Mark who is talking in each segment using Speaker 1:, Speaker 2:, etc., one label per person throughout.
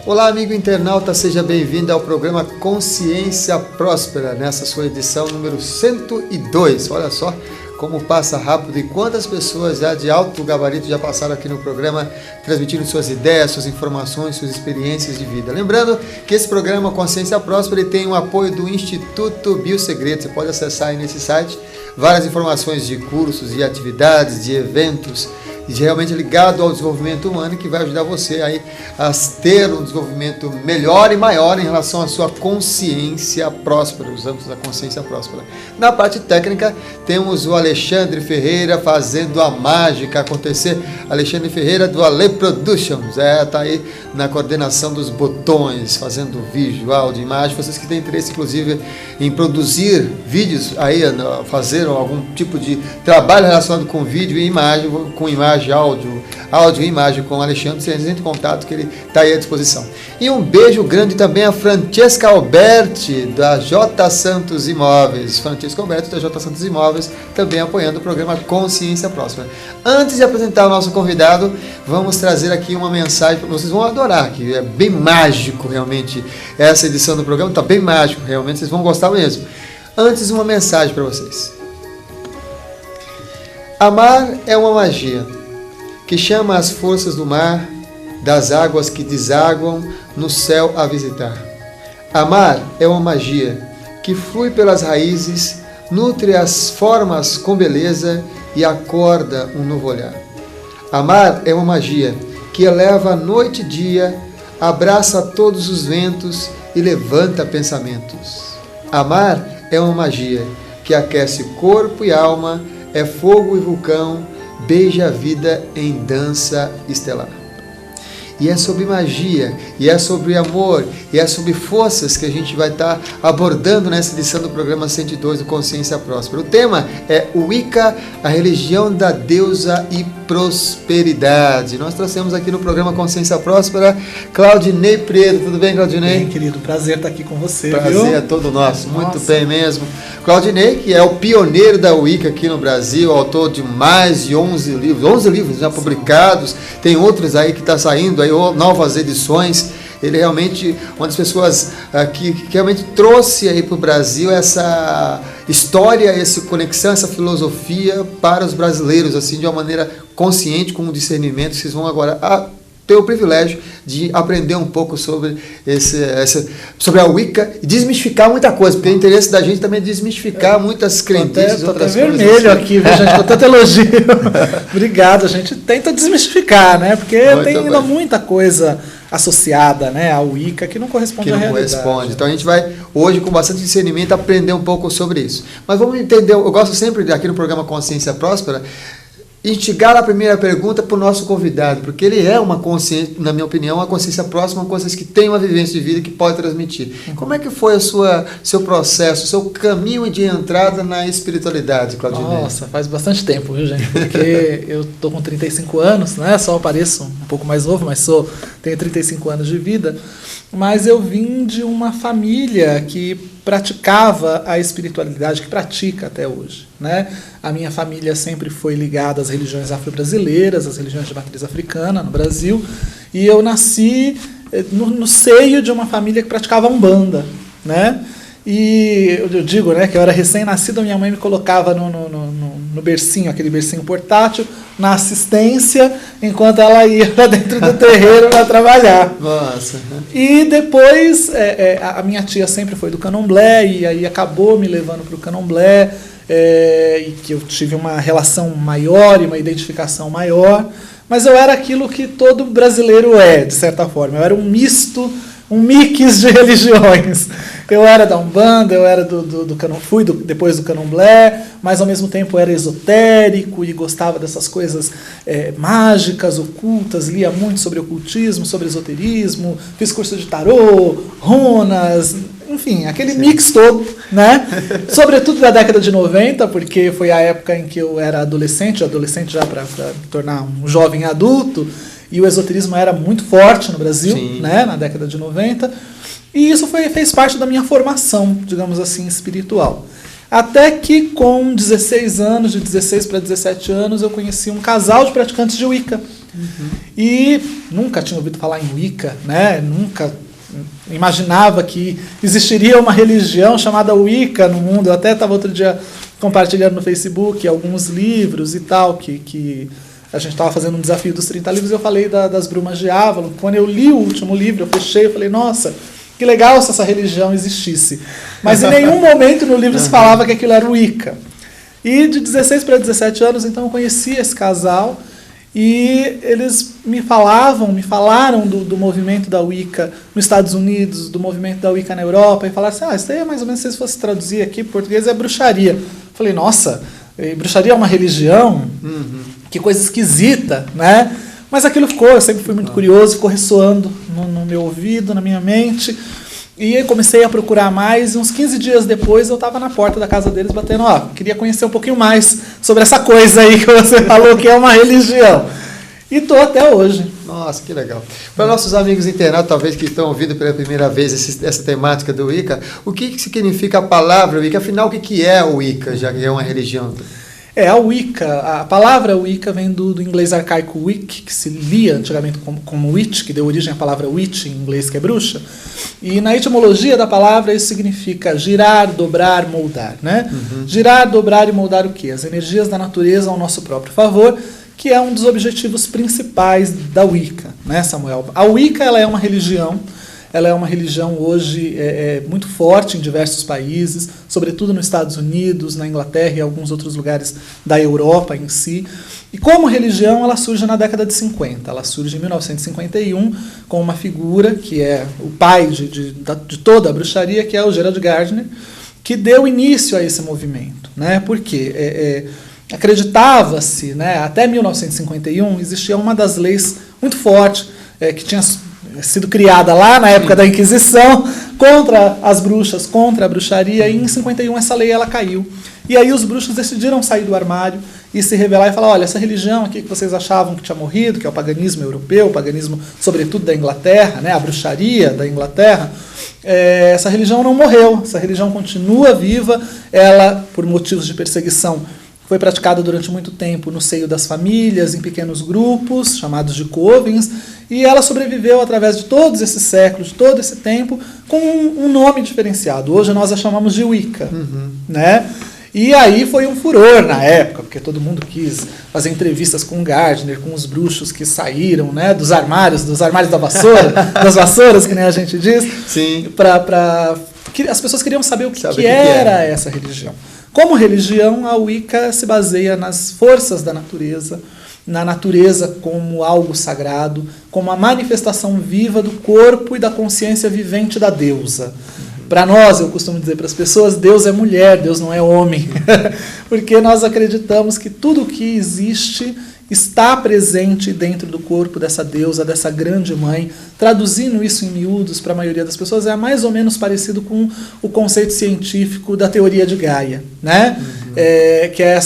Speaker 1: Olá, amigo internauta, seja bem-vindo ao programa Consciência Próspera, nessa sua edição número 102. Olha só como passa rápido e quantas pessoas já de alto gabarito já passaram aqui no programa, transmitindo suas ideias, suas informações, suas experiências de vida. Lembrando que esse programa Consciência Próspera ele tem o apoio do Instituto Biosegredo. Você pode acessar aí nesse site várias informações de cursos, de atividades, de eventos, e realmente ligado ao desenvolvimento humano, que vai ajudar você aí a ter um desenvolvimento melhor e maior em relação à sua consciência próspera, os âmbitos da consciência próspera. Na parte técnica, temos o Alexandre Ferreira fazendo a mágica acontecer. Alexandre Ferreira do Ale Productions, tá aí na coordenação dos botões, fazendo vídeo, áudio, imagem. Vocês que têm interesse, inclusive, em produzir vídeos, aí fazer algum tipo de trabalho relacionado com vídeo e imagem, com imagem, áudio e imagem com o Alexandre, vocês entrem em contato que ele está aí à disposição. E um beijo grande também a Francesca Alberti, da J. Santos Imóveis. Francesca Alberti, da J. Santos Imóveis, também apoiando o programa Consciência Próspera. Antes de apresentar o nosso convidado, vamos trazer aqui uma mensagem para vocês vão adorar, que é bem mágico realmente, essa edição do programa está bem mágico, realmente vocês vão gostar mesmo. Antes, uma mensagem para vocês. Amar é uma magia que chama as forças do mar, das águas que desaguam no céu a visitar. Amar é uma magia que flui pelas raízes, nutre as formas com beleza e acorda um novo olhar. Amar é uma magia que eleva noite e dia, abraça todos os ventos e levanta pensamentos. Amar é uma magia que aquece corpo e alma, é fogo e vulcão, beija a vida em dança estelar. E é sobre magia, e é sobre amor, e é sobre forças que a gente vai estar abordando nessa edição do programa 102 do Consciência Próspera. O tema é o Wicca, a religião da deusa e prosperidade. Nós trouxemos aqui no programa Consciência Próspera Claudinei Preto. Tudo bem, Claudinei?
Speaker 2: Bem, querido, prazer estar aqui com você.
Speaker 1: Prazer
Speaker 2: viu?
Speaker 1: É todo nosso, muito bem mesmo. Claudinei, que é o pioneiro da Wicca aqui no Brasil, autor de mais de 11 livros, 11 livros já publicados, tem outros aí que está saindo, aí novas edições. Ele realmente, uma das pessoas que realmente trouxe aí para o Brasil essa história, essa conexão, essa filosofia para os brasileiros, assim, de uma maneira consciente, com um discernimento. Vocês vão agora ter o privilégio de aprender um pouco sobre sobre a Wicca e desmistificar muita coisa, porque o interesse da gente também é desmistificar muitas crendices.
Speaker 2: Estou até vermelho aqui, viu, gente, com tanto elogio. Obrigado, a gente tenta desmistificar, né? Porque tem ainda muita coisa associada, né, à Wicca que não corresponde à realidade.
Speaker 1: Então a gente vai hoje com bastante discernimento aprender um pouco sobre isso. Mas vamos entender, eu gosto sempre aqui no programa Consciência Próspera, instigar a primeira pergunta para o nosso convidado, porque ele é uma consciência, na minha opinião, uma consciência próxima, uma consciência que tem uma vivência de vida que pode transmitir. Como é que foi seu processo, seu caminho de entrada na espiritualidade, Claudinei?
Speaker 2: Nossa, faz bastante tempo, viu, gente? Porque eu estou com 35 anos, né? Só pareço um pouco mais novo, mas tenho 35 anos de vida. Mas eu vim de uma família que praticava a espiritualidade, que pratica até hoje, né? A minha família sempre foi ligada às religiões afro-brasileiras, às religiões de matriz africana no Brasil, e eu nasci no seio de uma família que praticava Umbanda, né? E eu digo, né, que eu era recém-nascido, minha mãe me colocava no bercinho, aquele bercinho portátil, na assistência, enquanto ela ia para dentro do terreiro para trabalhar.
Speaker 1: Nossa.
Speaker 2: E depois, a minha tia sempre foi do Candomblé, e aí acabou me levando para o Candomblé, e que eu tive uma relação maior e uma identificação maior, mas eu era aquilo que todo brasileiro é, de certa forma. Eu era um misto, um mix de religiões. Eu era da Umbanda, eu era fui depois do Candomblé, mas ao mesmo tempo era esotérico e gostava dessas coisas mágicas, ocultas, lia muito sobre ocultismo, sobre esoterismo, fiz curso de tarô, runas, enfim, aquele mix todo, né? Sobretudo da década de 90, porque foi a época em que eu era adolescente já para me tornar um jovem adulto, e o esoterismo era muito forte no Brasil, né, na década de 90, e isso fez parte da minha formação, digamos assim, espiritual. Até que com 16 anos, de 16 para 17 anos, eu conheci um casal de praticantes de Wicca. E nunca tinha ouvido falar em Wicca, né? Nunca imaginava que existiria uma religião chamada Wicca no mundo. Eu até estava outro dia compartilhando no Facebook alguns livros e tal, que a gente estava fazendo um desafio dos 30 livros, e eu falei das Brumas de Avalon. Quando eu li o último livro, eu fechei, eu falei, nossa, que legal se essa religião existisse. Mas em nenhum momento no livro se falava que aquilo era Wicca. E de 16 para 17 anos, então, eu conheci esse casal, e eles me falaram do movimento da Wicca nos Estados Unidos, do movimento da Wicca na Europa, e falaram assim, isso daí é mais ou menos, se fosse traduzir aqui para português, é bruxaria. Eu falei, nossa, bruxaria é uma religião? Que coisa esquisita, né? Mas aquilo ficou, eu sempre fui muito curioso, ficou ressoando no meu ouvido, na minha mente. E eu comecei a procurar mais, e uns 15 dias depois eu estava na porta da casa deles batendo, queria conhecer um pouquinho mais sobre essa coisa aí que você falou que é uma religião. E estou até hoje.
Speaker 1: Nossa, que legal. Para nossos amigos internautas, talvez que estão ouvindo pela primeira vez essa temática do Wicca, o que significa a palavra Wicca? Afinal, o que é o Wicca, já que é uma religião?
Speaker 2: A Wicca, a palavra Wicca vem do inglês arcaico Wic, que se lia antigamente como witch, que deu origem à palavra witch em inglês, que é bruxa. E na etimologia da palavra isso significa girar, dobrar, moldar, né? Girar, dobrar e moldar o quê? As energias da natureza ao nosso próprio favor, que é um dos objetivos principais da Wicca, né, Samuel? A Wicca, ela é uma religião. Ela é uma religião hoje muito forte em diversos países, sobretudo nos Estados Unidos, na Inglaterra e alguns outros lugares da Europa em si. E como religião, ela surge na década de 50. Ela surge em 1951 com uma figura que é o pai de toda a bruxaria, que é o Gerald Gardner, que deu início a esse movimento, né? Porque acreditava-se, né, até 1951, existia uma das leis muito forte que tinha sido criada lá na época da Inquisição contra as bruxas, contra a bruxaria, e em 51 essa lei ela caiu. E aí os bruxos decidiram sair do armário e se revelar e falar, olha, essa religião aqui que vocês achavam que tinha morrido, que é o paganismo europeu, o paganismo sobretudo da Inglaterra, né, a bruxaria da Inglaterra, essa religião não morreu, essa religião continua viva, ela, por motivos de perseguição, foi praticada durante muito tempo no seio das famílias, em pequenos grupos, chamados de covens, e ela sobreviveu através de todos esses séculos, de todo esse tempo, com um nome diferenciado. Hoje nós a chamamos de Wicca, né? E aí foi um furor na época, porque todo mundo quis fazer entrevistas com o Gardner, com os bruxos que saíram, né, dos armários da vassoura, das vassouras, que nem a gente diz. Sim. As pessoas queriam saber o que era essa religião. Como religião, a Wicca se baseia nas forças da natureza, na natureza como algo sagrado, como a manifestação viva do corpo e da consciência vivente da deusa. Para nós, eu costumo dizer para as pessoas, Deus é mulher, Deus não é homem. Porque nós acreditamos que tudo o que existe está presente dentro do corpo dessa deusa, dessa grande mãe. Traduzindo isso em miúdos para a maioria das pessoas, é mais ou menos parecido com o conceito científico da teoria de Gaia, né? Que é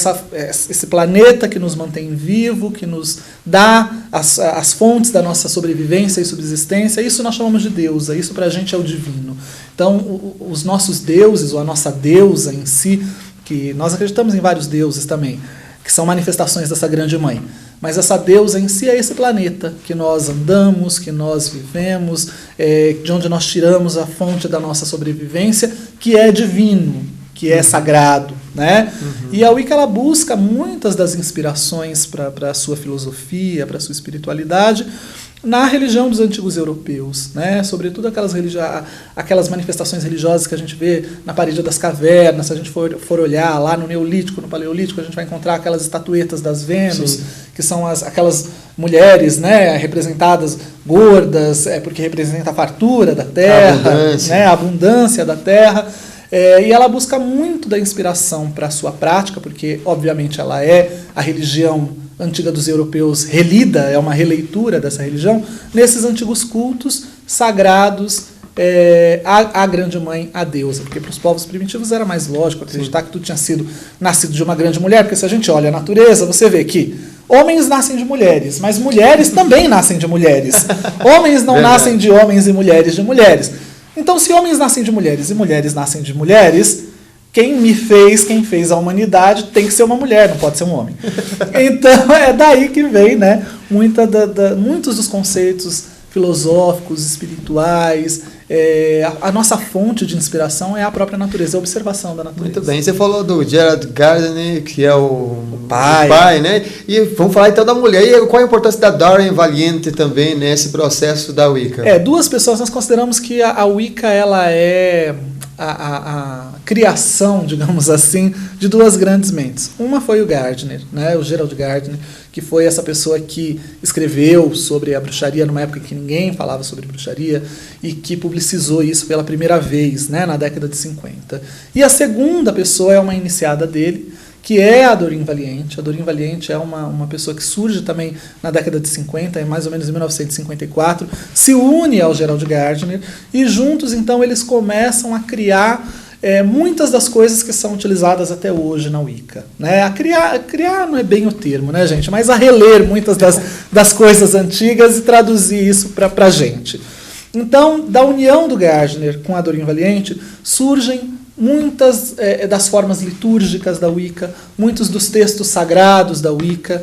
Speaker 2: esse planeta que nos mantém vivo, que nos dá as fontes da nossa sobrevivência e subsistência. Isso nós chamamos de deusa, isso para a gente é o divino. Então, os nossos deuses, ou a nossa deusa em si, que nós acreditamos em vários deuses também, que são manifestações dessa grande mãe. Mas essa deusa em si é esse planeta que nós andamos, que nós vivemos, de onde nós tiramos a fonte da nossa sobrevivência, que é divino, que é sagrado, né? E a Wicca, ela busca muitas das inspirações para a sua filosofia, para a sua espiritualidade, na religião dos antigos europeus, né? Sobretudo aquelas manifestações religiosas que a gente vê na parede das cavernas. Se a gente for olhar lá no Neolítico, no Paleolítico, a gente vai encontrar aquelas estatuetas das Vênus, sim, que são aquelas mulheres, né, representadas gordas, porque representa a fartura da terra, a abundância da terra. E ela busca muito da inspiração para a sua prática, porque, obviamente, ela é a religião antiga dos europeus relida, é uma releitura dessa religião, nesses antigos cultos sagrados à grande mãe, à deusa. Porque para os povos primitivos era mais lógico acreditar que tudo tinha sido nascido de uma grande mulher, porque se a gente olha a natureza, você vê que homens nascem de mulheres, mas mulheres também nascem de mulheres. Homens não nascem de homens e mulheres de mulheres. Então, se homens nascem de mulheres e mulheres nascem de mulheres, quem fez a humanidade tem que ser uma mulher, não pode ser um homem. Então é daí que vem, né, muitos dos conceitos filosóficos, espirituais. A nossa fonte de inspiração é a própria natureza, a observação da natureza.
Speaker 1: Muito bem, você falou do Gerald Gardner, que é o pai, né? E vamos falar então da mulher. E qual a importância da Doreen Valiente também nesse processo da Wicca?
Speaker 2: Duas pessoas, nós consideramos que a Wicca ela é a criação, digamos assim, de duas grandes mentes. Uma foi o Gardner, né, o Gerald Gardner, que foi essa pessoa que escreveu sobre a bruxaria numa época que ninguém falava sobre bruxaria e que publicizou isso pela primeira vez, né, na década de 50. E a segunda pessoa é uma iniciada dele, que é a Doreen Valiente. A Doreen Valiente é uma pessoa que surge também na década de 50, mais ou menos em 1954, se une ao Gerald Gardner e juntos, então, eles começam a criar muitas das coisas que são utilizadas até hoje na Wicca. Né? A criar não é bem o termo, né, gente? Mas a reler muitas das coisas antigas e traduzir isso para a gente. Então, da união do Gardner com a Doreen Valiente, surgem muitas das formas litúrgicas da Wicca, muitos dos textos sagrados da Wicca.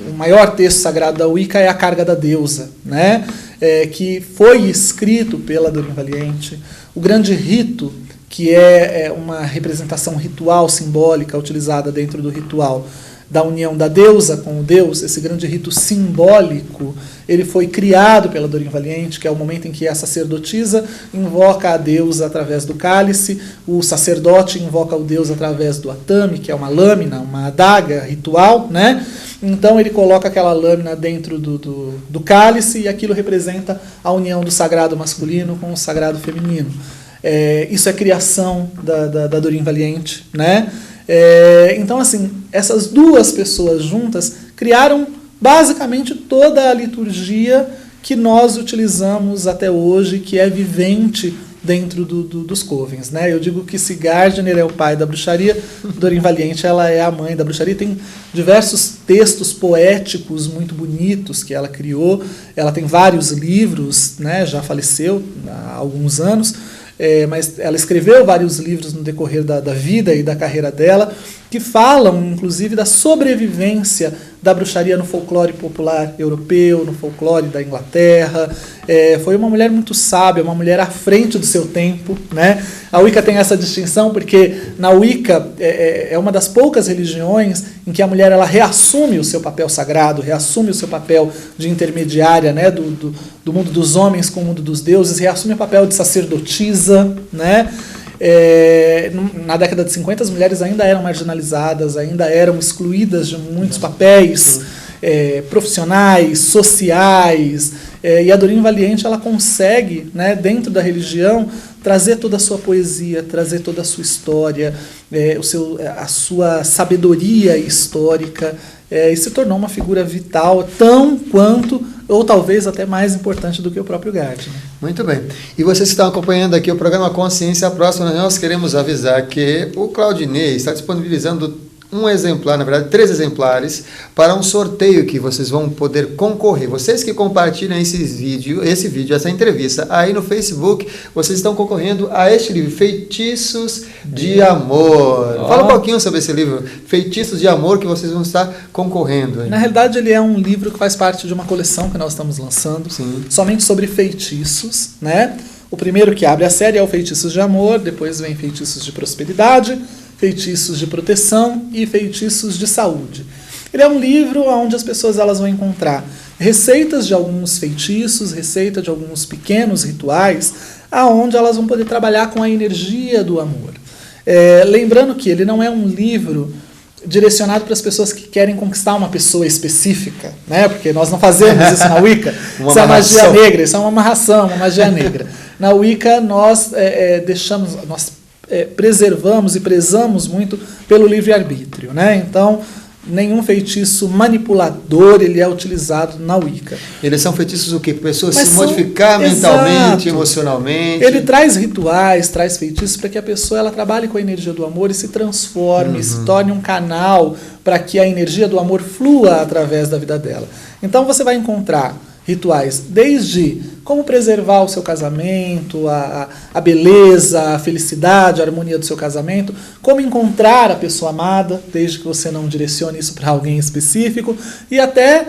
Speaker 2: O maior texto sagrado da Wicca é a Carga da Deusa, né? Que foi escrito pela Doreen Valiente. O grande rito, que é uma representação ritual simbólica utilizada dentro do ritual da união da deusa com o deus, esse grande rito simbólico, ele foi criado pela Doreen Valiente, que é o momento em que a sacerdotisa invoca a deusa através do cálice, o sacerdote invoca o deus através do atame, que é uma lâmina, uma adaga ritual, né? Então ele coloca aquela lâmina dentro do cálice e aquilo representa a união do sagrado masculino com o sagrado feminino. Isso é criação da Doreen Valiente, né? Então, assim, essas duas pessoas juntas criaram basicamente toda a liturgia que nós utilizamos até hoje, que é vivente dentro dos covens, né? Eu digo que se Gardner é o pai da bruxaria, Doreen Valiente ela é a mãe da bruxaria. Tem diversos textos poéticos muito bonitos que ela criou. Ela tem vários livros, né? Já faleceu há alguns anos. Mas ela escreveu vários livros no decorrer da vida e da carreira dela, que falam, inclusive, da sobrevivência da bruxaria no folclore popular europeu, no folclore da Inglaterra. Foi uma mulher muito sábia, uma mulher à frente do seu tempo, né? A Wicca tem essa distinção porque na Wicca é uma das poucas religiões em que a mulher ela reassume o seu papel sagrado, reassume o seu papel de intermediária, né, do mundo dos homens com o mundo dos deuses, reassume o papel de sacerdotisa, né? Na década de 50 as mulheres ainda eram marginalizadas, ainda eram excluídas de muitos papéis profissionais, sociais, e a Doreen Valiente ela consegue, né, dentro da religião, trazer toda a sua poesia, trazer toda a sua história, a sua sabedoria histórica, e se tornou uma figura vital, tão quanto, ou talvez até mais importante do que o próprio Gardner.
Speaker 1: Muito bem. E vocês que estão acompanhando aqui o programa Consciência Próxima, nós queremos avisar que o Claudinei está disponibilizando um exemplar, na verdade 3 exemplares, para um sorteio que vocês vão poder concorrer. Vocês que compartilham esse vídeo, essa entrevista aí no Facebook, vocês estão concorrendo a este livro, Feitiços de Amor. Fala um pouquinho sobre esse livro, Feitiços de Amor, que vocês vão estar concorrendo aí.
Speaker 2: Na realidade, ele é um livro que faz parte de uma coleção que nós estamos lançando, sim, somente sobre feitiços, né? O primeiro que abre a série é o Feitiços de Amor, depois vem Feitiços de Prosperidade, Feitiços de Proteção e Feitiços de Saúde. Ele é um livro onde as pessoas elas vão encontrar receitas de alguns feitiços, receita de alguns pequenos rituais, aonde elas vão poder trabalhar com a energia do amor. Lembrando que ele não é um livro direcionado para as pessoas que querem conquistar uma pessoa específica, né? Porque nós não fazemos isso na Wicca. Isso é magia negra, isso é uma amarração, uma magia negra. Na Wicca nós preservamos e prezamos muito pelo livre-arbítrio, né? Então, nenhum feitiço manipulador ele é utilizado na Wicca.
Speaker 1: Eles são feitiços o quê? Pessoas se modificar mentalmente, emocionalmente.
Speaker 2: Ele traz rituais, traz feitiços para que a pessoa ela trabalhe com a energia do amor e se transforme, se torne um canal para que a energia do amor flua através da vida dela. Então você vai encontrar rituais, desde como preservar o seu casamento, a beleza, a felicidade, a harmonia do seu casamento, como encontrar a pessoa amada, desde que você não direcione isso para alguém específico, e até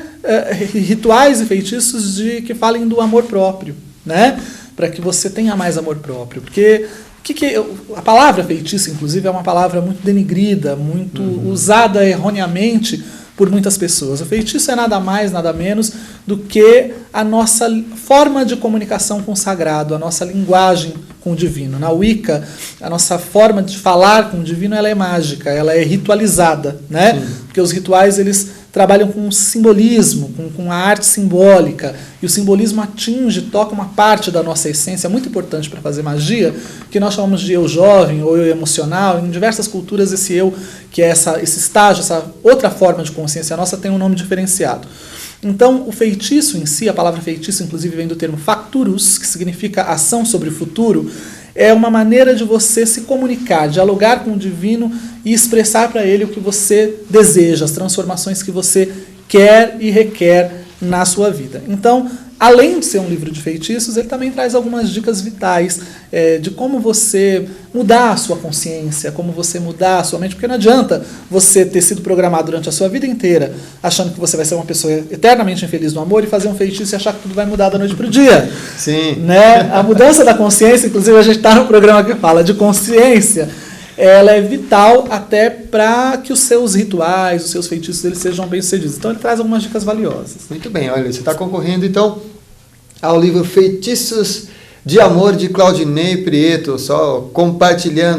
Speaker 2: rituais e feitiços que falem do amor próprio, né? Para que você tenha mais amor próprio. Porque a palavra feitiço, inclusive, é uma palavra muito denigrida, muito usada erroneamente por muitas pessoas. O feitiço é nada mais, nada menos do que a nossa forma de comunicação com o sagrado, a nossa linguagem com o divino. Na Wicca, a nossa forma de falar com o divino, ela é mágica, ela é ritualizada, né? Sim. Porque os rituais, eles trabalham com simbolismo, com a arte simbólica, e o simbolismo toca uma parte da nossa essência muito importante para fazer magia, que nós chamamos de eu jovem ou eu emocional. Em diversas culturas, esse eu, que é esse estágio, essa outra forma de consciência nossa, tem um nome diferenciado. Então, o feitiço em si, a palavra feitiço, inclusive, vem do termo facturus, que significa ação sobre o futuro, é uma maneira de você se comunicar, dialogar com o divino e expressar para ele o que você deseja, as transformações que você quer e requer na sua vida. Então, além de ser um livro de feitiços, ele também traz algumas dicas vitais de como você mudar a sua consciência, como você mudar a sua mente, porque não adianta você ter sido programado durante a sua vida inteira achando que você vai ser uma pessoa eternamente infeliz no amor e fazer um feitiço e achar que tudo vai mudar da noite para o dia.
Speaker 1: Sim.
Speaker 2: Né? A mudança da consciência, inclusive a gente está no programa que fala de consciência, ela é vital até para que os seus rituais, os seus feitiços, eles sejam bem-sucedidos. Então ele traz algumas dicas valiosas.
Speaker 1: Muito bem, olha, você está concorrendo então ao livro Feitiços de Amor, de Claudinei Prieto, só compartilhar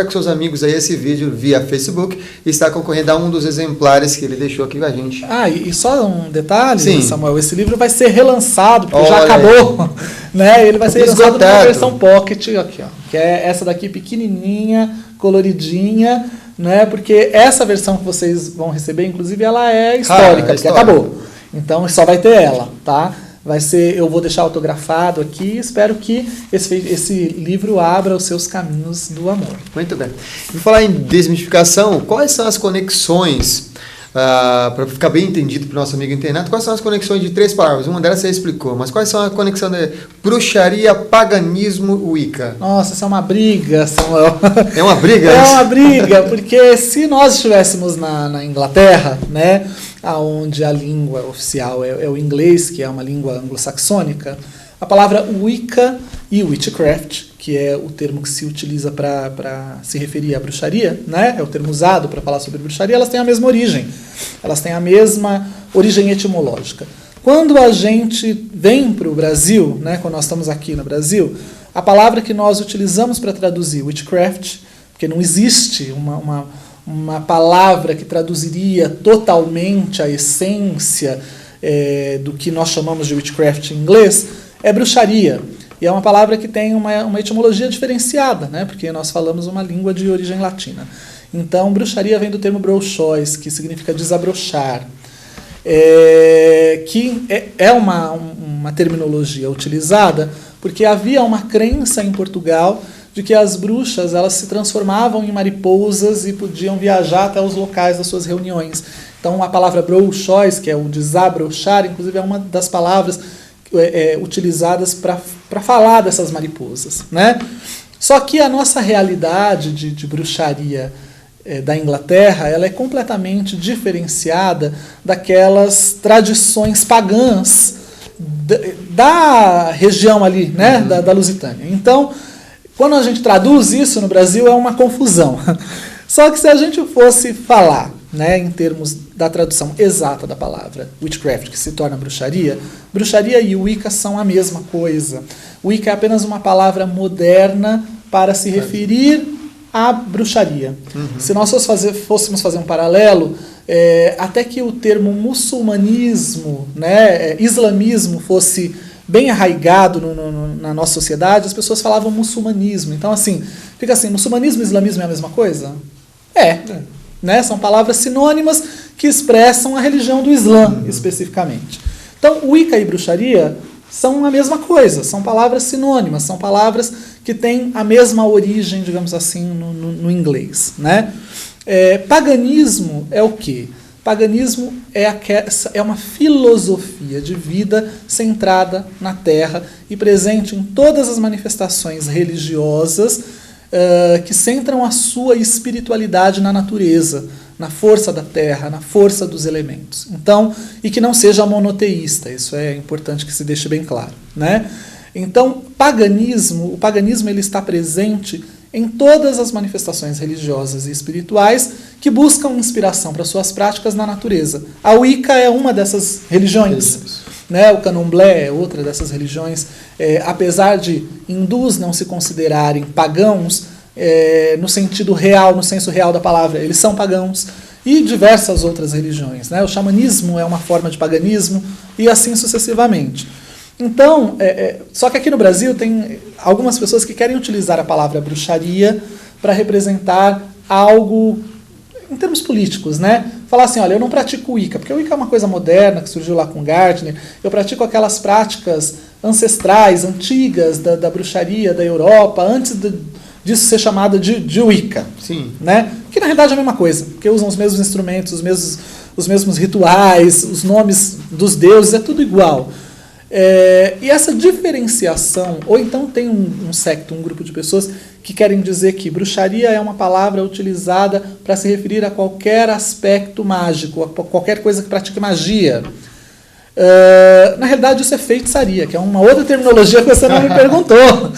Speaker 1: com seus amigos aí esse vídeo via Facebook, e está concorrendo a um dos exemplares que ele deixou aqui com a gente.
Speaker 2: E só um detalhe,
Speaker 1: Sim.
Speaker 2: Samuel, esse livro vai ser relançado, porque já acabou, né? Ele vai ser relançado numa versão pocket, aqui, ó, que é essa daqui pequenininha, coloridinha, né? Porque essa versão que vocês vão receber, inclusive, ela é histórica, porque acabou. Então só vai ter ela, tá? Eu vou deixar autografado aqui, espero que esse livro abra os seus caminhos do amor.
Speaker 1: Muito bem. Vou falar em desmistificação, quais são as conexões, para ficar bem entendido para o nosso amigo internato, quais são as conexões de 3 palavras? Uma delas você explicou, mas quais são a conexão de bruxaria, paganismo, Wicca?
Speaker 2: Nossa, isso é uma briga, Samuel.
Speaker 1: É uma briga?
Speaker 2: É uma briga, porque se nós estivéssemos na Inglaterra, né, onde a língua oficial é o inglês, que é uma língua anglo-saxônica, a palavra Wicca e Witchcraft, que é o termo que se utiliza para se referir à bruxaria, né? É o termo usado para falar sobre bruxaria, elas têm a mesma origem, elas têm a mesma origem etimológica. Quando a gente vem para o Brasil, né, quando nós estamos aqui no Brasil, a palavra que nós utilizamos para traduzir Witchcraft, porque não existe uma palavra que traduziria totalmente a essência do que nós chamamos de witchcraft em inglês, é bruxaria. E é uma palavra que tem uma etimologia diferenciada, né? Porque nós falamos uma língua de origem latina. Então, bruxaria vem do termo brochois, que significa desabrochar, que é uma terminologia utilizada porque havia uma crença em Portugal de que as bruxas elas se transformavam em mariposas e podiam viajar até os locais das suas reuniões. Então, a palavra brochois, que é o desabrochar, inclusive é uma das palavras utilizadas para falar dessas mariposas, né? Só que a nossa realidade de bruxaria da Inglaterra ela é completamente diferenciada daquelas tradições pagãs da região ali, né? Da Lusitânia. Então, quando a gente traduz isso no Brasil, é uma confusão. Só que se a gente fosse falar, né, em termos da tradução exata da palavra witchcraft, que se torna bruxaria, bruxaria e Wicca são a mesma coisa. Wicca é apenas uma palavra moderna para se referir à bruxaria. Uhum. Se nós fôssemos fazer um paralelo, até que o termo muçulmanismo, né, islamismo fosse bem arraigado na nossa sociedade, as pessoas falavam muçulmanismo. Então, assim, fica assim, muçulmanismo e islamismo é a mesma coisa? Né? São palavras sinônimas que expressam a religião do Islã, especificamente. Então, Wicca e bruxaria são a mesma coisa, são palavras sinônimas, são palavras que têm a mesma origem, digamos assim, no inglês, né? Paganismo é o quê? Paganismo é uma filosofia de vida centrada na Terra e presente em todas as manifestações religiosas que centram a sua espiritualidade na natureza, na força da Terra, na força dos elementos. Então, e que não seja monoteísta, isso é importante que se deixe bem claro, né? Então, o paganismo ele está presente em todas as manifestações religiosas e espirituais que buscam inspiração para suas práticas na natureza. A Wicca é uma dessas religiões, né? O Candomblé é outra dessas religiões. Apesar de hindus não se considerarem pagãos, no sentido real, no senso real da palavra, eles são pagãos, e diversas outras religiões, né? O xamanismo é uma forma de paganismo, e assim sucessivamente. Então, só que aqui no Brasil tem algumas pessoas que querem utilizar a palavra bruxaria para representar algo em termos políticos, né? Falar assim, olha, eu não pratico Wicca, porque o Wicca é uma coisa moderna, que surgiu lá com Gardner, eu pratico aquelas práticas ancestrais, antigas da bruxaria da Europa, antes disso ser chamada de Wicca.
Speaker 1: Sim.
Speaker 2: Né? Que na realidade é a mesma coisa, porque usam os mesmos instrumentos, os mesmos rituais, os nomes dos deuses, é tudo igual. E essa diferenciação, ou então tem um secto, um grupo de pessoas que querem dizer que bruxaria é uma palavra utilizada para se referir a qualquer aspecto mágico, a qualquer coisa que pratique magia. Na realidade isso é feitiçaria, que é uma outra terminologia que você não me perguntou.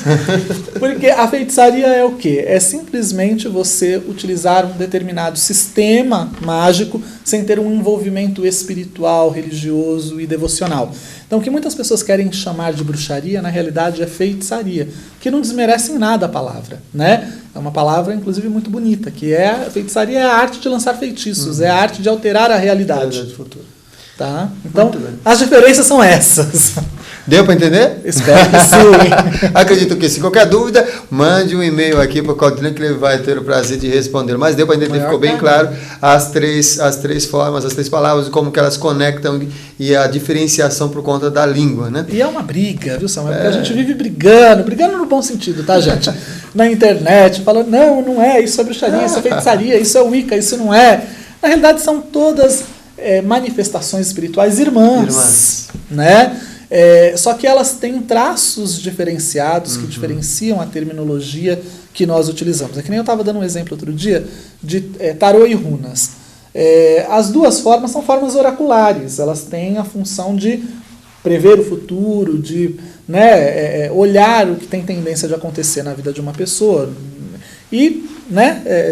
Speaker 2: Porque a feitiçaria é o quê? É simplesmente você utilizar um determinado sistema mágico sem ter um envolvimento espiritual, religioso e devocional. Então o que muitas pessoas querem chamar de bruxaria, na realidade é feitiçaria, que não desmerece em nada a palavra, né? É uma palavra inclusive muito bonita, que feitiçaria é a arte de lançar feitiços, é a arte de alterar a realidade. Tá? Então, as diferenças são essas.
Speaker 1: Deu para entender?
Speaker 2: Espero que sim.
Speaker 1: Acredito que sim. Qualquer dúvida, mande um e-mail aqui para o Claudinho que ele vai ter o prazer de responder. Mas deu para entender, ficou bem claro as três formas, as três palavras, como que elas conectam e a diferenciação por conta da língua, né?
Speaker 2: E é uma briga, viu, Samuel? Porque a gente vive brigando no bom sentido, tá, gente? Na internet, falando, não é, isso é bruxaria, isso é feitiçaria, isso é Wicca, isso não é. Na realidade, são todas manifestações espirituais irmãs. Né? Só que elas têm traços diferenciados que diferenciam a terminologia que nós utilizamos. É que nem eu estava dando um exemplo outro dia de tarô e runas. As duas formas são formas oraculares, elas têm a função de prever o futuro, de olhar o que tem tendência de acontecer na vida de uma pessoa e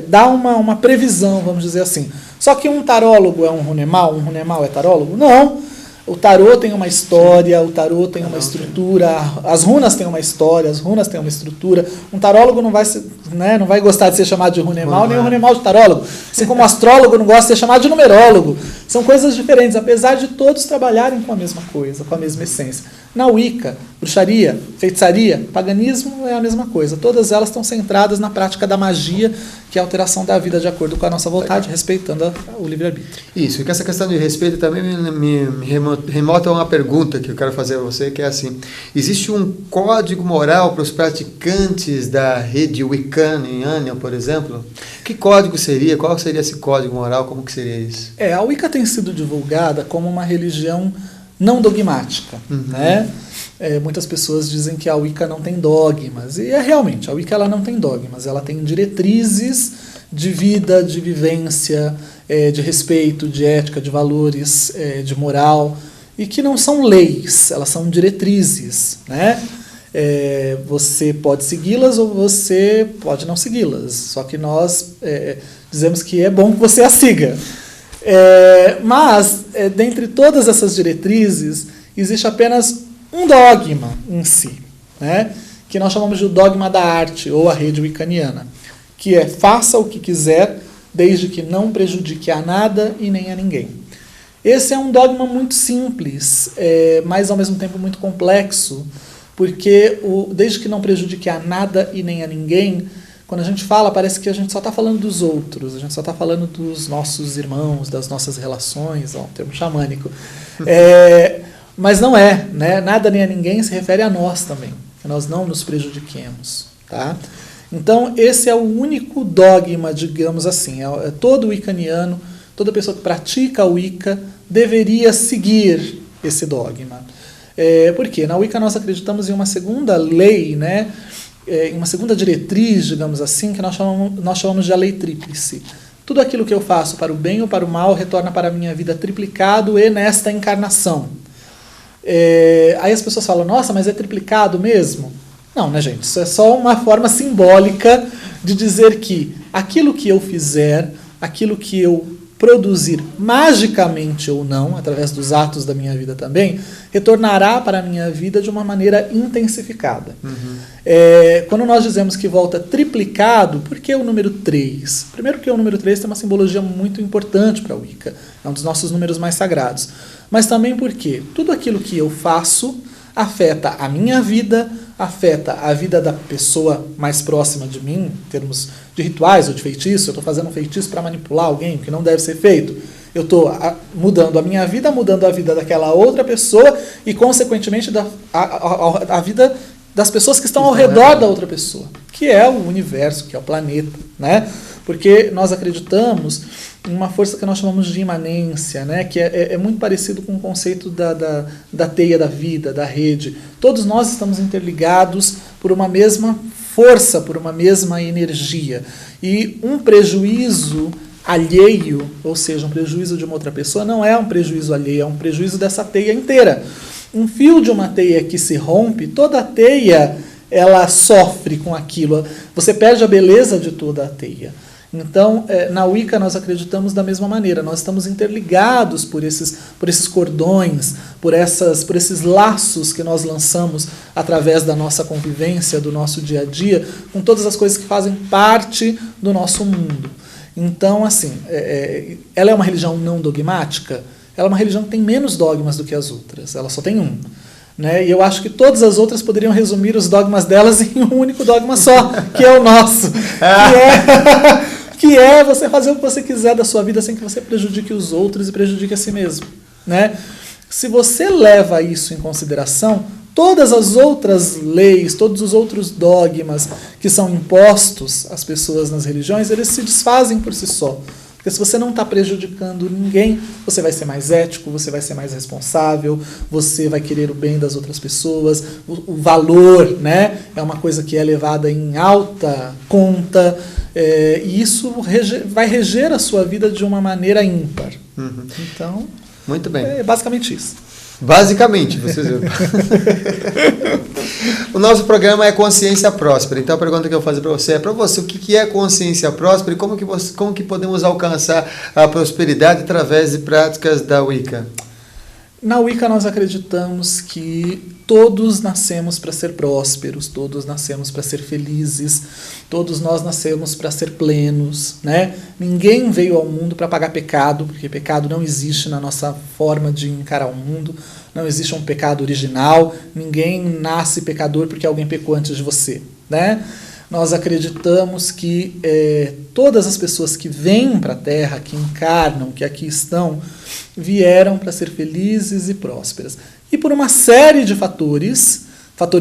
Speaker 2: dar uma previsão, vamos dizer assim. Só que um tarólogo é um runemal é tarólogo? Não. O tarô tem uma história, o tarô tem uma estrutura, as runas têm uma história, as runas têm uma estrutura. Um tarólogo não vai gostar de ser chamado de runemal, nem um runemal de tarólogo. Assim como o astrólogo não gosta de ser chamado de numerólogo. São coisas diferentes, apesar de todos trabalharem com a mesma coisa, com a mesma essência. Na Wicca, bruxaria, feitiçaria, paganismo é a mesma coisa. Todas elas estão centradas na prática da magia, que é a alteração da vida de acordo com a nossa vontade, respeitando o livre-arbítrio.
Speaker 1: Isso, e com essa questão de respeito também me remota a uma pergunta que eu quero fazer a você, que é assim, existe um código moral para os praticantes da rede Wiccaniana, por exemplo? Que código seria? Qual seria esse código moral? Como que seria isso?
Speaker 2: A Wicca tem sido divulgada como uma religião não dogmática, né? Muitas pessoas dizem que a Wicca não tem dogmas, e realmente, a Wicca ela não tem dogmas, ela tem diretrizes de vida, de vivência, de respeito, de ética, de valores, de moral, e que não são leis, elas são diretrizes, né? Você pode segui-las ou você pode não segui-las, só que nós dizemos que é bom que você as siga. Mas, dentre todas essas diretrizes, existe apenas um dogma em si, né? Que nós chamamos de dogma da arte, ou a rede wiccaniana, que é faça o que quiser, desde que não prejudique a nada e nem a ninguém. Esse é um dogma muito simples, mas ao mesmo tempo muito complexo, porque desde que não prejudique a nada e nem a ninguém, quando a gente fala, parece que a gente só está falando dos outros, a gente só está falando dos nossos irmãos, das nossas relações, um termo xamânico. Mas não é, né? Nada nem a ninguém se refere a nós também, que nós não nos prejudiquemos. Tá? Então, esse é o único dogma, digamos assim. Todo wiccaniano toda pessoa que pratica a Wicca deveria seguir esse dogma. Por quê? Na Wicca nós acreditamos em uma segunda lei, né? Em uma segunda diretriz, digamos assim, que nós chamamos de a lei tríplice. Tudo aquilo que eu faço para o bem ou para o mal retorna para a minha vida triplicado e nesta encarnação. Aí as pessoas falam, nossa, mas é triplicado mesmo? Não, né, gente? Isso é só uma forma simbólica de dizer que aquilo que eu fizer, aquilo que eu produzir magicamente ou não, através dos atos da minha vida também, retornará para a minha vida de uma maneira intensificada. Quando nós dizemos que volta triplicado, por que o número 3? Primeiro porque o número 3 tem uma simbologia muito importante para a Wicca, é um dos nossos números mais sagrados. Mas também porque tudo aquilo que eu faço afeta a minha vida, afeta a vida da pessoa mais próxima de mim, em termos de rituais ou de feitiço. Eu estou fazendo um feitiço para manipular alguém, que não deve ser feito. Eu estou mudando a minha vida, mudando a vida daquela outra pessoa e, consequentemente, a vida das pessoas que estão ao redor da outra pessoa, que é o universo, que é o planeta, né? Porque nós acreditamos em uma força que nós chamamos de imanência, né? Que é muito parecido com o conceito da teia da vida, da rede. Todos nós estamos interligados por uma mesma força, por uma mesma energia. E um prejuízo alheio, ou seja, um prejuízo de uma outra pessoa, não é um prejuízo alheio, é um prejuízo dessa teia inteira. Um fio de uma teia que se rompe, toda a teia ela sofre com aquilo. Você perde a beleza de toda a teia. Então, na Wicca nós acreditamos da mesma maneira. Nós estamos interligados por esses cordões, por esses laços que nós lançamos através da nossa convivência, do nosso dia a dia, com todas as coisas que fazem parte do nosso mundo. Então, assim, ela é uma religião não dogmática? Ela é uma religião que tem menos dogmas do que as outras. Ela só tem um. Né? E eu acho que todas as outras poderiam resumir os dogmas delas em um único dogma só, que é o nosso. Que é você fazer o que você quiser da sua vida sem que você prejudique os outros e prejudique a si mesmo. Né? Se você leva isso em consideração, todas as outras leis, todos os outros dogmas que são impostos às pessoas nas religiões, eles se desfazem por si só. Porque se você não está prejudicando ninguém, você vai ser mais ético, você vai ser mais responsável, você vai querer o bem das outras pessoas, o valor, né, é uma coisa que é levada em alta conta, e isso vai reger a sua vida de uma maneira ímpar. Então,
Speaker 1: muito bem.
Speaker 2: É basicamente isso.
Speaker 1: Basicamente, vocês viram. O nosso programa é Consciência Próspera. Então a pergunta que eu vou fazer para você, o que é consciência próspera e como que podemos alcançar a prosperidade através de práticas da Wicca?
Speaker 2: Na Wicca nós acreditamos que todos nascemos para ser prósperos, todos nascemos para ser felizes, todos nós nascemos para ser plenos, né? Ninguém veio ao mundo para pagar pecado, porque pecado não existe na nossa forma de encarar o mundo, não existe um pecado original, ninguém nasce pecador porque alguém pecou antes de você, né? Nós acreditamos que todas as pessoas que vêm para a Terra, que encarnam, que aqui estão, vieram para ser felizes e prósperas. E por uma série de fatores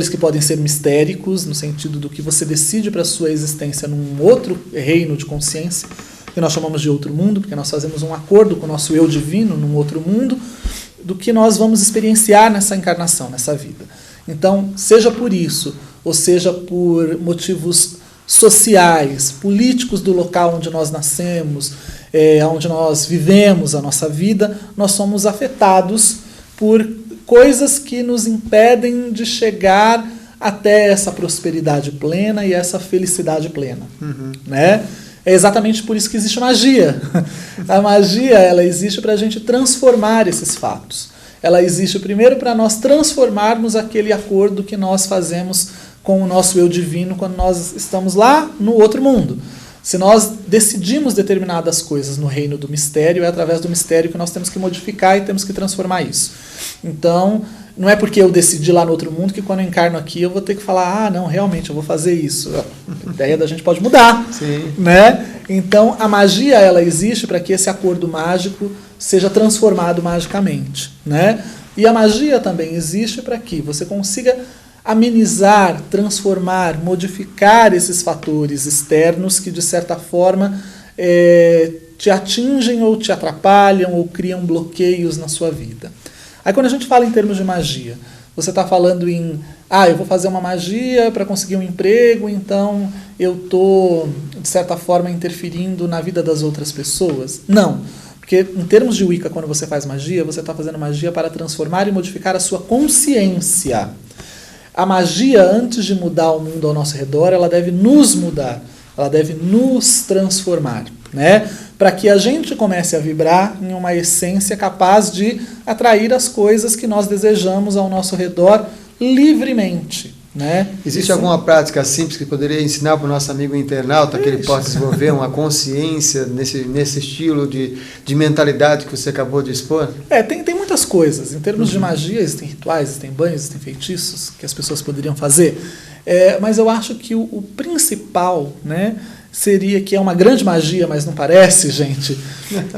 Speaker 2: que podem ser mistéricos, no sentido do que você decide para a sua existência num outro reino de consciência, que nós chamamos de outro mundo, porque nós fazemos um acordo com o nosso eu divino num outro mundo, do que nós vamos experienciar nessa encarnação, nessa vida. Então, seja por isso, ou seja por motivos sociais, políticos do local onde nós nascemos, onde nós vivemos a nossa vida, nós somos afetados por coisas que nos impedem de chegar até essa prosperidade plena e essa felicidade plena. Né? É exatamente por isso que existe magia. A magia, ela existe para a gente transformar esses fatos. Ela existe primeiro para nós transformarmos aquele acordo que nós fazemos com o nosso eu divino quando nós estamos lá no outro mundo. Se nós decidimos determinadas coisas no reino do mistério, é através do mistério que nós temos que modificar e temos que transformar isso. Então, não é porque eu decidi lá no outro mundo que quando eu encarno aqui eu vou ter que falar, não, realmente eu vou fazer isso. A ideia da gente pode mudar.
Speaker 1: Sim.
Speaker 2: Né? Então, a magia, ela existe para que esse acordo mágico seja transformado magicamente. Né? E a magia também existe para que você consiga amenizar, transformar, modificar esses fatores externos que, de certa forma, te atingem ou te atrapalham ou criam bloqueios na sua vida. Aí quando a gente fala em termos de magia, você está falando em, eu vou fazer uma magia para conseguir um emprego, então eu estou, de certa forma, interferindo na vida das outras pessoas? Não. Porque em termos de Wicca, quando você faz magia, você está fazendo magia para transformar e modificar a sua consciência. A magia, antes de mudar o mundo ao nosso redor, ela deve nos mudar, ela deve nos transformar, né? Para que a gente comece a vibrar em uma essência capaz de atrair as coisas que nós desejamos ao nosso redor livremente, né?
Speaker 1: Existe alguma prática simples que poderia ensinar para o nosso amigo internauta que ele possa desenvolver uma consciência nesse estilo de mentalidade que você acabou de expor?
Speaker 2: Tem muitas coisas. Em termos de magia, existem rituais, existem banhos, existem feitiços que as pessoas poderiam fazer. Mas eu acho que o principal, né, seria, que é uma grande magia, mas não parece, gente,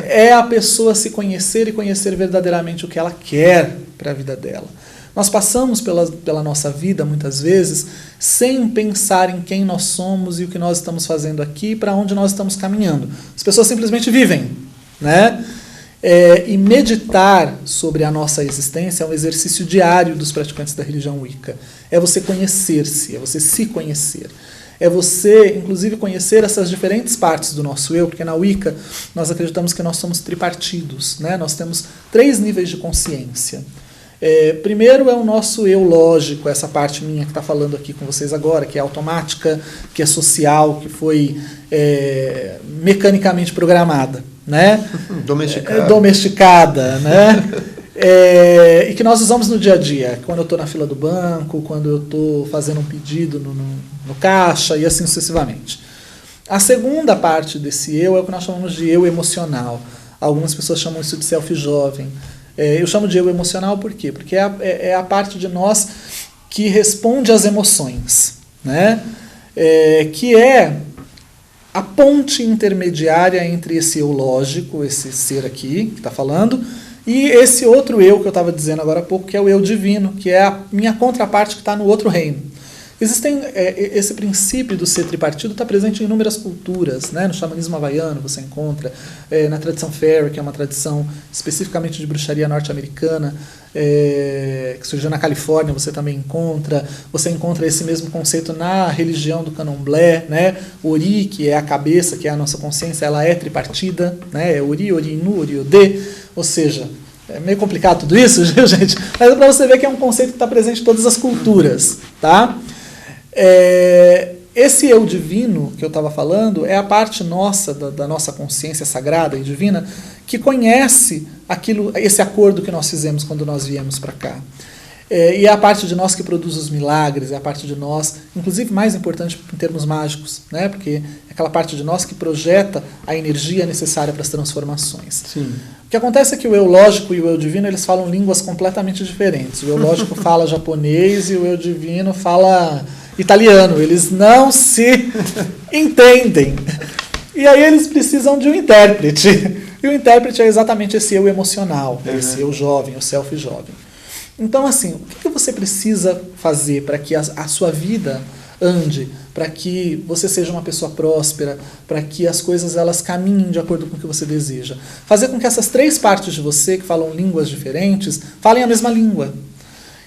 Speaker 2: é a pessoa se conhecer e conhecer verdadeiramente o que ela quer para a vida dela. Nós passamos pela nossa vida, muitas vezes, sem pensar em quem nós somos e o que nós estamos fazendo aqui, para onde nós estamos caminhando. As pessoas simplesmente vivem, né? E meditar sobre a nossa existência é um exercício diário dos praticantes da religião Wicca. É você conhecer-se, é você se conhecer. É você, inclusive, conhecer essas diferentes partes do nosso eu, porque na Wicca nós acreditamos que nós somos tripartidos, né? Nós temos 3 níveis de consciência. Primeiro é o nosso eu lógico, essa parte minha que está falando aqui com vocês agora, que é automática, que é social, que foi mecanicamente programada, né? Domesticada, né? E que nós usamos no dia a dia, quando eu estou na fila do banco, quando eu estou fazendo um pedido no caixa e assim sucessivamente. A segunda parte desse eu é o que nós chamamos de eu emocional. Algumas pessoas chamam isso de self jovem. Eu chamo de eu emocional por quê? Porque é a parte de nós que responde às emoções, né? Que é a ponte intermediária entre esse eu lógico, esse ser aqui que está falando, e esse outro eu que eu estava dizendo agora há pouco, que é o eu divino, que é a minha contraparte que está no outro reino. Esse princípio do ser tripartido está presente em inúmeras culturas, né? No xamanismo havaiano você encontra, na tradição Fairy, que é uma tradição especificamente de bruxaria norte-americana, que surgiu na Califórnia, você também encontra. Você encontra esse mesmo conceito na religião do Candomblé, né? Ori, que é a cabeça, que é a nossa consciência, ela é tripartida, né? É Ori, Ori-Inu, Ori-Odê, ou seja, é meio complicado tudo isso, viu, gente? Mas é para você ver que é um conceito que está presente em todas as culturas, tá? Esse eu divino que eu estava falando é a parte nossa, da nossa consciência sagrada e divina, que conhece esse acordo que nós fizemos quando nós viemos para cá. E é a parte de nós que produz os milagres, é a parte de nós, inclusive mais importante em termos mágicos, né? Porque é aquela parte de nós que projeta a energia necessária para as transformações.
Speaker 1: Sim.
Speaker 2: O que acontece é que o eu lógico e o eu divino, eles falam línguas completamente diferentes. O eu lógico fala japonês e o eu divino fala italiano. Eles não se entendem. E aí eles precisam de um intérprete. E o intérprete é exatamente esse eu emocional, esse eu jovem, o self jovem. Então, assim, o que você precisa fazer para que a sua vida ande, para que você seja uma pessoa próspera, para que as coisas elas caminhem de acordo com o que você deseja? Fazer com que essas 3 partes de você, que falam línguas diferentes, falem a mesma língua.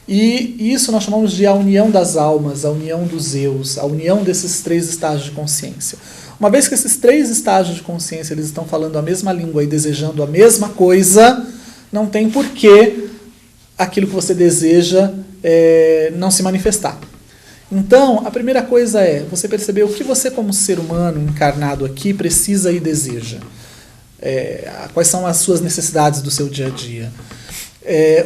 Speaker 2: E isso nós chamamos de a união das almas, a união dos eus, a união desses 3 estágios de consciência. Uma vez que esses 3 estágios de consciência eles estão falando a mesma língua e desejando a mesma coisa, não tem porquê aquilo que você deseja não se manifestar. Então, a primeira coisa é você perceber o que você, como ser humano encarnado aqui, precisa e deseja. Quais são as suas necessidades do seu dia a dia.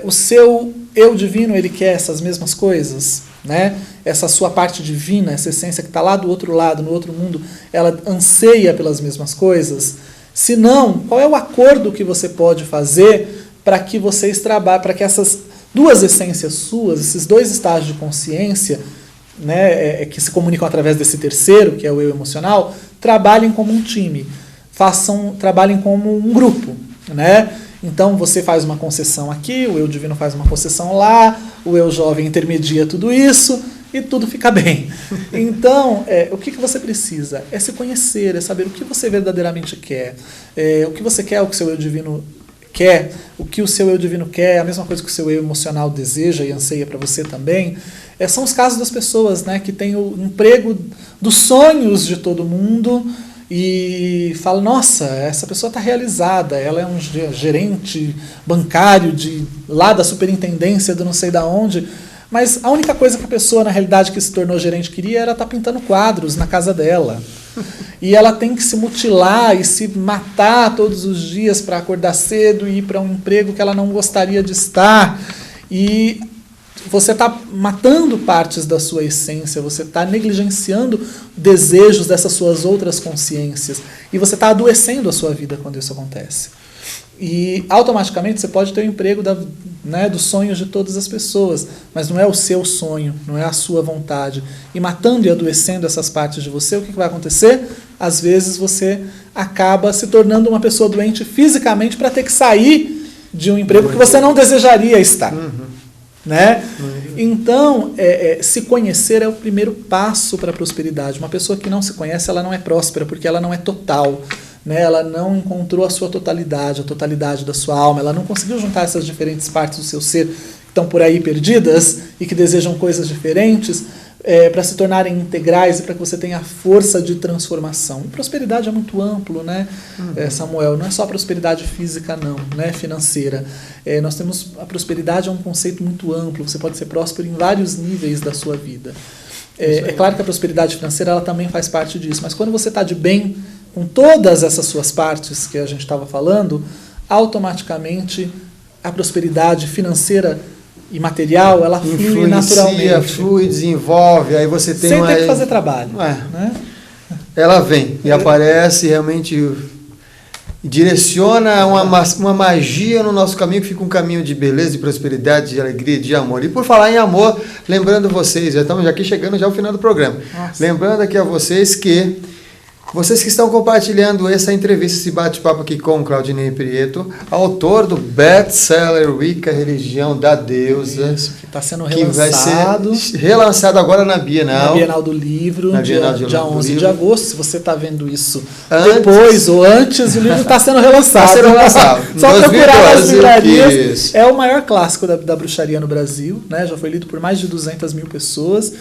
Speaker 2: O seu eu divino, ele quer essas mesmas coisas, né? Essa sua parte divina, essa essência que está lá do outro lado, no outro mundo, ela anseia pelas mesmas coisas? Se não, qual é o acordo que você pode fazer para que vocês trabalhem, para que essas 2 essências suas, esses 2 estágios de consciência, né, que se comunicam através desse terceiro, que é o eu emocional, trabalhem como um time, trabalhem como um grupo, né? Então você faz uma concessão aqui, o eu divino faz uma concessão lá, o eu jovem intermedia tudo isso, e tudo fica bem. Então, o que você precisa? É se conhecer, é saber o que você verdadeiramente quer. O que você quer, o que o seu eu divino quer, o que o seu eu divino quer, a mesma coisa que o seu eu emocional deseja e anseia para você também. São os casos das pessoas, né, que têm o emprego dos sonhos de todo mundo e fala, nossa, essa pessoa está realizada, ela é um gerente bancário lá da superintendência do não sei da onde, mas a única coisa que a pessoa, na realidade, que se tornou gerente queria era estar pintando quadros na casa dela. E ela tem que se mutilar e se matar todos os dias para acordar cedo e ir para um emprego que ela não gostaria de estar. E você está matando partes da sua essência, você está negligenciando desejos dessas suas outras consciências. E você está adoecendo a sua vida quando isso acontece. E automaticamente você pode ter o emprego dos sonhos de todas as pessoas, mas não é o seu sonho, não é a sua vontade. E matando e adoecendo essas partes de você, o que vai acontecer? Às vezes você acaba se tornando uma pessoa doente fisicamente para ter que sair de um emprego que você não desejaria estar. Né? Então, se conhecer é o primeiro passo para a prosperidade. Uma pessoa que não se conhece, ela não é próspera, porque ela não é total. Né? Ela não encontrou a sua totalidade, a totalidade da sua alma, ela não conseguiu juntar essas diferentes partes do seu ser que estão por aí perdidas e que desejam coisas diferentes para se tornarem integrais e para que você tenha força de transformação. E prosperidade é muito amplo, né, Samuel? Não é só prosperidade física, não, né, financeira. Nós temos a prosperidade é um conceito muito amplo, você pode ser próspero em vários níveis da sua vida. É claro que a prosperidade financeira ela também faz parte disso, mas quando você está de bem com todas essas suas partes que a gente estava falando, automaticamente a prosperidade financeira e material, ela flui naturalmente.
Speaker 1: Flui, desenvolve, aí você tem
Speaker 2: sem ter que fazer trabalho. Né?
Speaker 1: Ela vem e aparece, realmente direciona uma magia no nosso caminho, que fica um caminho de beleza, de prosperidade, de alegria, de amor. E por falar em amor, lembrando vocês, já estamos aqui chegando já ao final do programa, lembrando aqui a vocês que vocês que estão compartilhando essa entrevista, esse bate-papo aqui com o Claudinei Prieto, autor do best-seller Wicca, Religião da Deusa.
Speaker 2: Isso, que está sendo relançado.
Speaker 1: Que vai ser relançado agora na Bienal.
Speaker 2: Na Bienal do Livro, dia 11 de agosto. Se você está vendo isso
Speaker 1: antes,
Speaker 2: depois ou antes, o livro está sendo relançado.
Speaker 1: Está sendo relançado.
Speaker 2: Só procurar nas livrarias. É o maior clássico da bruxaria no Brasil, né? Já foi lido por mais de 200 mil pessoas.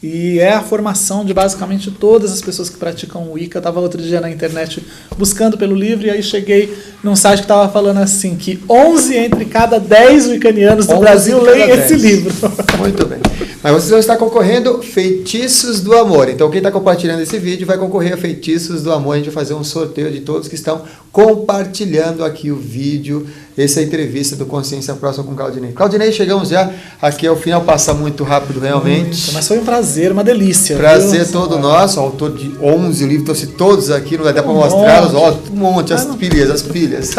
Speaker 2: E é a formação de basicamente todas as pessoas que praticam o Wicca. Eu estava outro dia na internet buscando pelo livro e aí cheguei num site que estava falando assim que 11 entre cada 10 wiccanianos do Brasil leem esse livro.
Speaker 1: Muito bem. Mas vocês vão estar concorrendo Feitiços do Amor. Então quem está compartilhando esse vídeo vai concorrer a Feitiços do Amor. A gente vai fazer um sorteio de todos que estão compartilhando aqui o vídeo, essa entrevista do Consciência Próxima com o Claudinei. Claudinei, chegamos já aqui ao final, passa muito rápido realmente.
Speaker 2: Mas foi um prazer, uma delícia.
Speaker 1: Prazer todo nosso, autor de 11 livros, trouxe todos aqui, não vai dar para mostrá-los, um monte, as pilhas.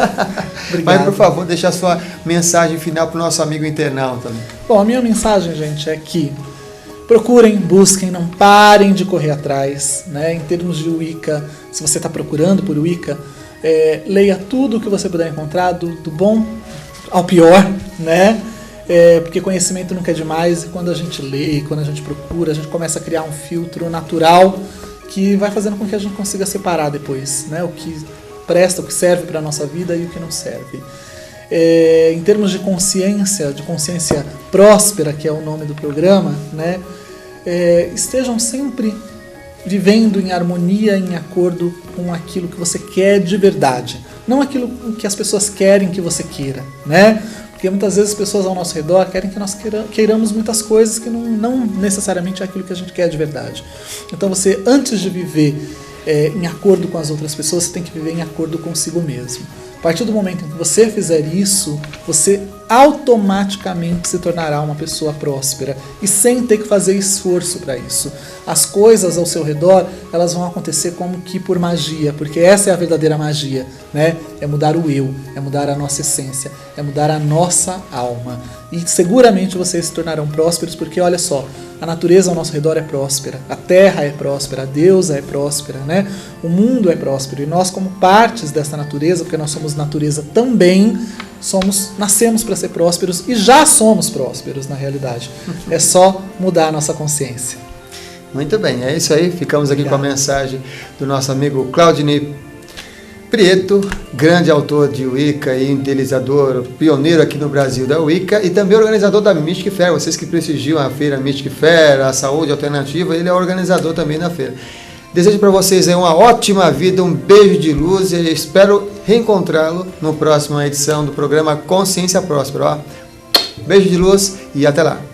Speaker 1: Mas por favor, deixa a sua mensagem final para o nosso amigo internauta.
Speaker 2: Bom, a minha mensagem, gente, é que procurem, busquem, não parem de correr atrás, né? Em termos de Wicca, se você está procurando por Wicca, leia tudo o que você puder encontrar, do bom ao pior, né? Porque conhecimento nunca é demais, e quando a gente lê, quando a gente procura, a gente começa a criar um filtro natural que vai fazendo com que a gente consiga separar depois, né? O que presta, o que serve para a nossa vida e o que não serve. Em termos de consciência próspera, que é o nome do programa, né? Estejam sempre vivendo em harmonia, em acordo com aquilo que você quer de verdade. Não aquilo que as pessoas querem que você queira, né? Porque muitas vezes as pessoas ao nosso redor querem que nós queiramos muitas coisas que não necessariamente é aquilo que a gente quer de verdade. Então você, antes de viver em acordo com as outras pessoas, você tem que viver em acordo consigo mesmo. A partir do momento em que você fizer isso, você automaticamente se tornará uma pessoa próspera e sem ter que fazer esforço para isso. As coisas ao seu redor, elas vão acontecer como que por magia, porque essa é a verdadeira magia, né? É mudar o eu, é mudar a nossa essência, é mudar a nossa alma. E seguramente vocês se tornarão prósperos, porque olha só, a natureza ao nosso redor é próspera, a terra é próspera, a deusa é próspera, né? O mundo é próspero e nós, como partes dessa natureza, porque nós somos natureza também, nascemos para ser prósperos e já somos prósperos na realidade. É só mudar a nossa consciência.
Speaker 1: Muito bem, é isso aí. Ficamos aqui com a mensagem do nosso amigo Claudinei Prieto, grande autor de Wicca e idealizador, pioneiro aqui no Brasil da Wicca e também organizador da Mystic Fair. Vocês que prestigiam a feira Mystic Fair, a saúde alternativa, ele é organizador também da feira. Desejo para vocês aí uma ótima vida, um beijo de luz e espero reencontrá-lo no próxima edição do programa Consciência Próspera. Beijo de luz e até lá.